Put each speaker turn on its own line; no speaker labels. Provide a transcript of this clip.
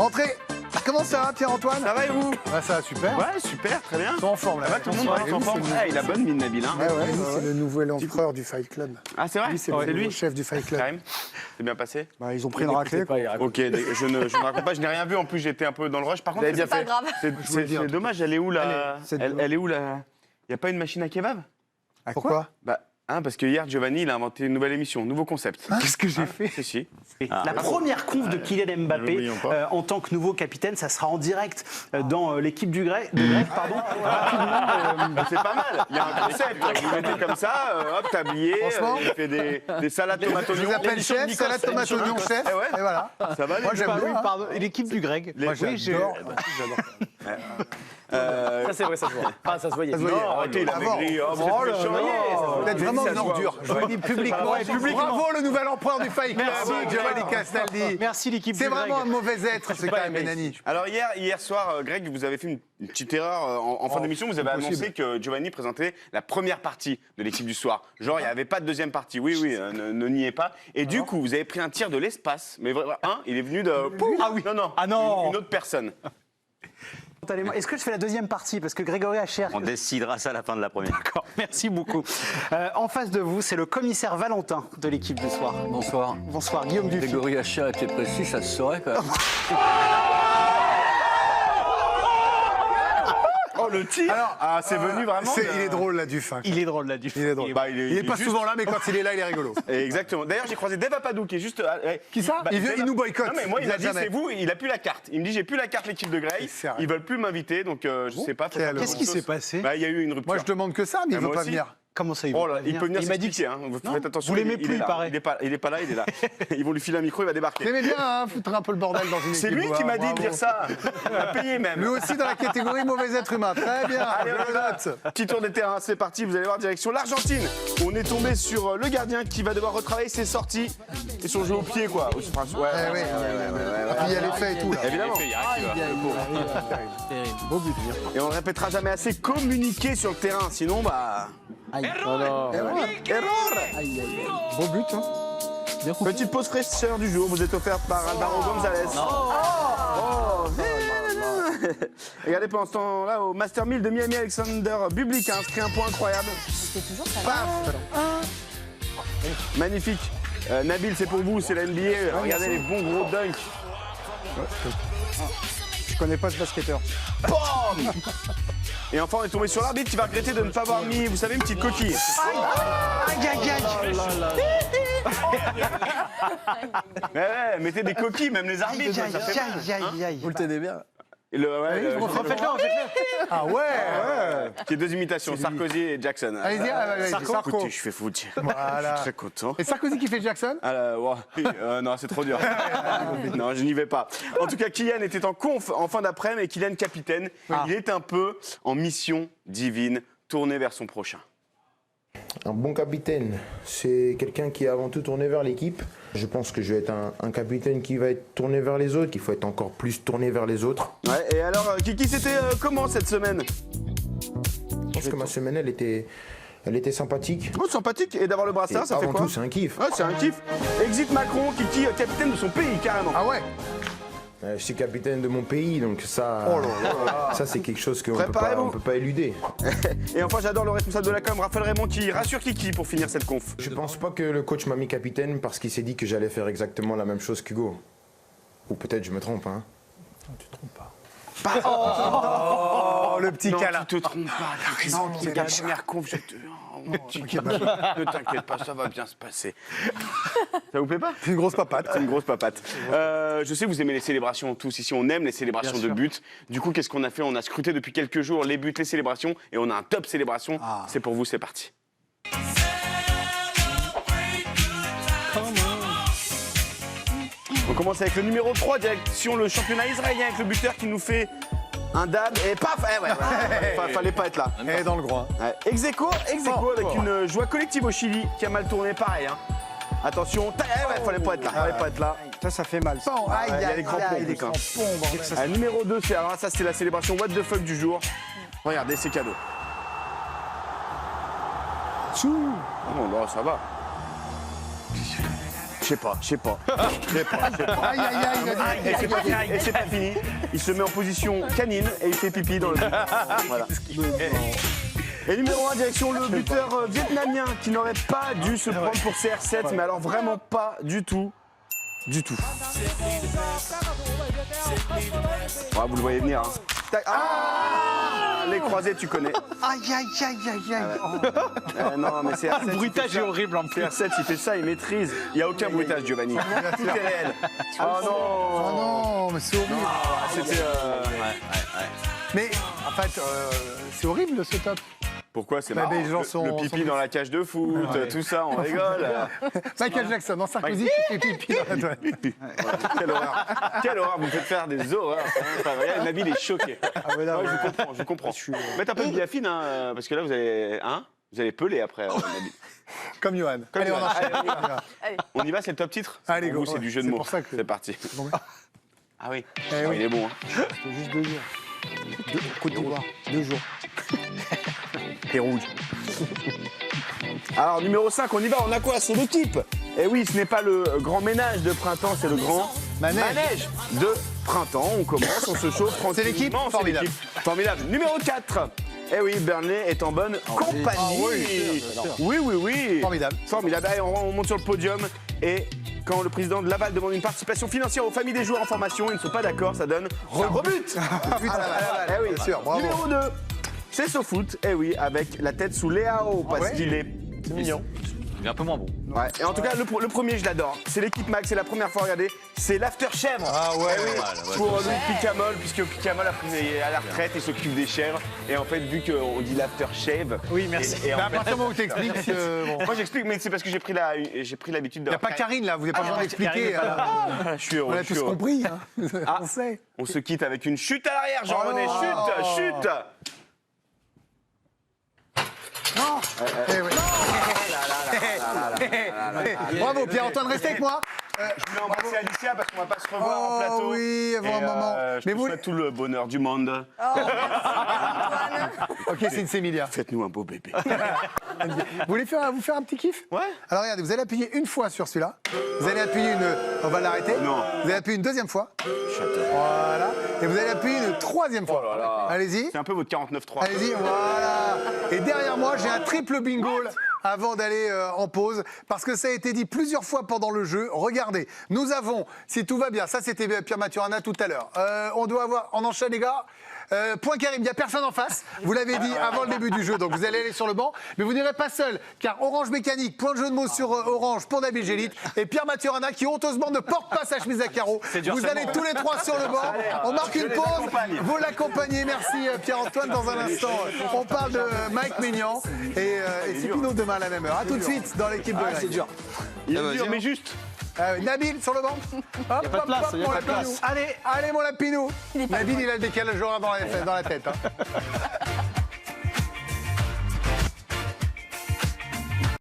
Entrez. Comment ça va, Pierre-Antoine?
Ça va et vous?
Ah, ça va super.
Ouais, super, très bien.
Ils sont en forme là.
Ça va, tout le monde est en forme. Ah, il a bonne mine, Nabil. Hein.
C'est le nouvel empereur du Fight Club.
Ah, c'est vrai?
C'est
lui.
le chef du Fight Club.
Karim, c'est bien passé?
Bah, ils ont pris une raclée.
Ok, je ne raconte pas, je n'ai rien vu. En plus, j'étais un peu dans le rush. Par contre,
C'est pas grave.
C'est dommage, elle est où la.
C'est
Elle est où la. Il n'y a pas une machine à kebab?
Pourquoi?
Bah, parce que hier, Giovanni, il a inventé une nouvelle émission, un nouveau concept.
Qu'est-ce que j'ai fait?
Si.
La première conf de Kylian Mbappé
n'oublions pas.
en tant que nouveau capitaine, ça sera en direct dans l'équipe de Grec. Pardon.
C'est pas mal, il y a un concept. Vous mettez comme ça, hop, tablier,
Franchement,
il fait des salades tomates
Je
oignons.
vous appelle
L'émission de
chef,
Nikos,
salade tomate
l'émission de
oignon
Nikos.
chef.
Eh ouais,
Et voilà.
ça va,
Moi, j'aime bien.
Pardon, l'équipe du Grec.
Moi, j'adore.
Ça, c'est vrai, ça se voit. Ah, ça se voyait.
voyait.
Non, arrêtez, il a
Avant.
maigri. Oh, vous
Oh
êtes
là
méchants.
là. Vous êtes vraiment une ordure. Je vous le dis publiquement. Bravo le nouvel empereur du Fight Club, Giovanni Castaldi.
Merci l'équipe du
C'est
Grec.
vraiment un mauvais être, ce Karim Benani.
Alors hier soir, Greg, vous avez fait une petite erreur en fin d'émission. Vous avez annoncé que Giovanni présentait la première partie de l'équipe du soir. Genre, il n'y avait pas de deuxième partie. Oui, ne niez pas. Et du coup, vous avez pris un tir de l'espace. Mais vraiment, il est venu de...
Ah oui.
Non.
Ah non.
Une autre personne.
Est-ce que je fais la deuxième partie? Parce que Grégory a cherché.
On décidera ça à la fin de la première.
D'accord, merci beaucoup. En face de vous, c'est le commissaire Valentin de l'équipe du soir.
Bonsoir.
Bonsoir, Guillaume Dufy.
Grégory Hacha était précis, ça se saurait quand même.
Oh, le tir. Alors, c'est venu vraiment...
Il est drôle là, Duf.
Il est drôle là, Dufy.
Il est drôle.
Bah,
Il est pas
juste-
souvent là, mais quand il est là, il est rigolo.
Exactement. D'ailleurs, j'ai croisé Dave Apadou qui est juste...
Qui ça? Il nous boycotte.
Non, mais moi, il m'a dit,
jamais.
c'est vous, il a plus la carte. Il me dit, j'ai plus la carte, l'équipe de Grey.
Sérieux.
Ils veulent plus m'inviter, donc je sais pas.
Qu'est-ce qui s'est passé?
Bah, il y a eu une rupture.
Moi, je demande que ça, mais il
moi
veut pas
aussi.
venir.
Comment ça, il
Oh
veut
là,
pas
il peut venir
Il m'a dit
s'expliquer, hein. Vous faites attention.
Vous l'aimez plus,
est
il
là.
paraît.
Il est pas là, il est là. Ils vont lui filer un micro, il va débarquer.
T'aimais bien hein, foutre un peu le bordel dans une équipe.
C'est lui qui m'a dit de
bravo.
dire ça. Il a payé même.
Lui aussi dans la catégorie mauvais être humain. Très bien,
Allez,
je le note.
Petit tour des terrains, c'est parti, vous allez voir direction l'Argentine. On est tombé sur le gardien qui va devoir retravailler ses sorties et son jeu au pied, quoi. Enfin, ouais,
Eh oui. Puis il y a les faits et tout là.
évidemment.
Beau but.
Et on le répétera jamais assez, communiquer sur le terrain, sinon, bah... Erreur.
Beau but, hein.
Petite pause fraîcheur du jour, vous êtes offerte par Alvaro González. Regardez pendant ce temps-là, au Master 1000 de Miami, Alexander Bublik a inscrit un point incroyable. Paf. Magnifique. Nabil, c'est pour vous, c'est la NBA. Regardez les bons gros dunks.
Je connais pas ce basketteur.
Bam. Et enfin, on est tombé sur l'arbitre qui va regretter de ne pas avoir mis, vous savez, une petite coquille. Ouais, mettez des coquilles, même les arbitres. ça fait mal.
Vous le tenez bien.
Et
Refaites-le.
Ah ouais.
qui est deux imitations, Sarkozy et Jackson.
Allez-y, Sarko.
Écoutez, je fais foutre.
Voilà.
Je suis très content.
Et Sarkozy qui fait Jackson?
Non, c'est trop dur. Non, je n'y vais pas. En tout cas, Kylian était en conf en fin d'après-midi et Kylian capitaine. Il est un peu en mission divine, tourné vers son prochain.
Un bon capitaine, c'est quelqu'un qui est avant tout tourné vers l'équipe. Je pense que je vais être un capitaine qui va être tourné vers les autres, qu'il faut être encore plus tourné vers les autres.
Ouais, et alors, Kiki, c'était comment cette semaine?
Je pense que ma semaine, elle était sympathique.
Oh, sympathique. Et d'avoir le
Et
brassard, ça fait
avant
quoi?
tout, c'est un kiff.
Ouais, c'est un kiff. Exit Macron, Kiki, capitaine de son pays, carrément.
Ah ouais.
Je suis capitaine de mon pays, donc ça, ça c'est quelque chose qu'on
Préparez-vous.
peut pas éluder.
Et enfin, j'adore le responsable de la com, Raphaël Raymond, qui rassure Kiki pour finir cette conf.
Je pense pas que le coach m'a mis capitaine parce qu'il s'est dit que j'allais faire exactement la même chose qu'Hugo. Ou peut-être je me trompe, hein.
Oh, le petit
Non,
câlin.
tu te trompes pas, t'as raison. C'est la première conf, je te... Oh, mon petit câlin. Ne t'inquiète pas, ça va bien se passer. Ça vous plaît pas?
C'est une grosse papate.
C'est une grosse papate. Je sais que vous aimez les célébrations tous. Ici, on aime les célébrations de buts. Du coup, qu'est-ce qu'on a fait? On a scruté depuis quelques jours les buts, les célébrations. Et on a un top célébration. C'est pour vous, c'est parti. On commence avec le numéro 3, direction le championnat israélien, avec le buteur qui nous fait un dab. Et paf! Fallait pas être là.
Et dans le groin.
Ouais. Ex-aequo avec une joie collective au Chili qui a mal tourné, pareil. Hein. Attention, fallait pas être là.
Ça fait mal.
Il y a les crampons,
les
putain.
crampons, bordel.
Numéro 2, ça c'est la célébration What the fuck du jour. Regardez, c'est cadeau. Oh non, ça va. Je sais pas.
Aïe, aïe, aïe, il a dit.
Et c'est pas fini. Il se met en position canine et il fait pipi dans le but. Voilà. Et numéro 1, direction le buteur vietnamien qui n'aurait pas dû se prendre pour CR7, mais alors vraiment pas du tout. Du tout. Ouais, vous le voyez venir. Hein. Tac. Ah, les croisés, tu connais.
Aïe, aïe, aïe, aïe, aïe.
Non, mais CR7.
Le bruitage est horrible en plus.
CR7, il fait ça, il maîtrise. Il n'y a aucun bruitage, Giovanni. Tout est réel. Oh non.
Oh non, mais c'est horrible.
C'était.
Mais en fait, c'est horrible ce top.
Pourquoi c'est
Bah,
marrant
les gens sont-
le pipi
sont-
dans la cage de foot, tout ça, on rigole.
Michael Jackson, dans Sarkozy, qui fait pipi dans la toilette.
Quelle horreur. Quelle horreur, vous me faites faire des horreurs. Regarde, Nabil est choqué.
mais là,
Ouais, je comprends. Mettez un peu de biafine, hein, parce que là, vous allez peler après, Nabil.
Comme Johan.
Comme
Allez, on
Johan.
enchaîne.
On y va, c'est le top titre
Allez,
Pour
go.
vous, c'est du jeu de
C'est
mots.
pour ça que-
C'est parti.
Bon.
Ah oui,
Eh oui.
il est bon. Hein.
C'est juste 2 jours. Côte d'Ivoire, 2 jours.
Et rouge. Alors, numéro 5, on y va, on a quoi? C'est l'équipe. Et oui, ce n'est pas le grand ménage de printemps, c'est le grand
Manège.
de printemps. On commence, on se chauffe tranquillement.
C'est l'équipe Formidable.
Formidable. Numéro 4. Eh oui, Burnley est en bonne compagnie. Oui.
Formidable.
Formidable. Allez, on monte sur le podium. Et quand le président de Laval demande une participation financière aux familles des joueurs en formation, ils ne sont pas d'accord, ça donne un rebut. Eh oui.
Bien sûr, bravo.
Numéro 2, c'est SoFoot. Eh oui, avec la tête sous Léao, parce
ouais
qu'il est...
C'est mignon. Il est un peu moins bon.
Ouais. Et en tout cas, le premier, je l'adore. C'est l'équipe Max, c'est la première fois, regardez. C'est l'after chèvre.
Ah ouais.
Eh oui, pour Louis Picamol, puisque Picamol a pris à la retraite et s'occupe des chèvres. Et en fait, vu qu'on dit l'after shave.
Oui, merci.
Et
Mais
en
à
fait,
partir du moment où tu expliques, bon.
moi j'explique, mais c'est parce que j'ai pris l'habitude de.
Il n'y a pas Karine là, vous n'avez pas besoin d'expliquer.
Je suis heureux.
On a
je suis
tous
heureux.
compris. Hein.
Ah.
On sait.
On se quitte avec une chute à l'arrière, Jean-René.
Oh.
Chute.
Eh ouais. Bravo Pierre-Antoine, restez avec moi.
Je voulais embrasser Alicia parce qu'on va pas se revoir en plateau.
Oh oui, avant un moment.
Je
Mais
vous
vous,
souhaite tout le bonheur du monde.
ok, c'est une Sémilia.
Faites-nous un beau bébé.
Vous voulez vous faire un petit kiff?
Ouais.
Alors regardez, vous allez appuyer une fois sur celui-là. Vous allez appuyer on va l'arrêter.
Non.
Vous allez appuyer une deuxième fois. Voilà. Et vous allez appuyer une troisième fois.
Oh là là.
Allez-y.
C'est un peu votre 49.3.
Allez-y, voilà. Et derrière moi, j'ai un triple bingo avant d'aller en pause, parce que ça a été dit plusieurs fois pendant le jeu. Regardez, nous avons, si tout va bien, ça c'était Pierre Maturana tout à l'heure. On doit avoir, on enchaîne les gars. Point Karim, il n'y a personne en face. Vous l'avez dit avant le début du jeu, donc vous allez aller sur le banc. Mais vous n'irez pas seul, car Orange Mécanique, point de jeu de mots sur Orange pour Nabil Gélite, et Pierre Maturana qui honteusement ne porte pas sa chemise à carreaux. Vous allez tous les trois sur le banc. On marque une pause. Vous l'accompagnez. Merci Pierre-Antoine. Dans un instant, on parle de Mike Maignan et c'est Pinot demain à la même heure. A tout de suite dans l'équipe de
C'est dur.
Il est dur, mais juste.
Nabil sur le banc. Hop,
pas de place, il y a
mon
pas de place.
Lapinou. Allez, mon Lapinou. Nabil, il a le décalage horaire dans la tête. Hein.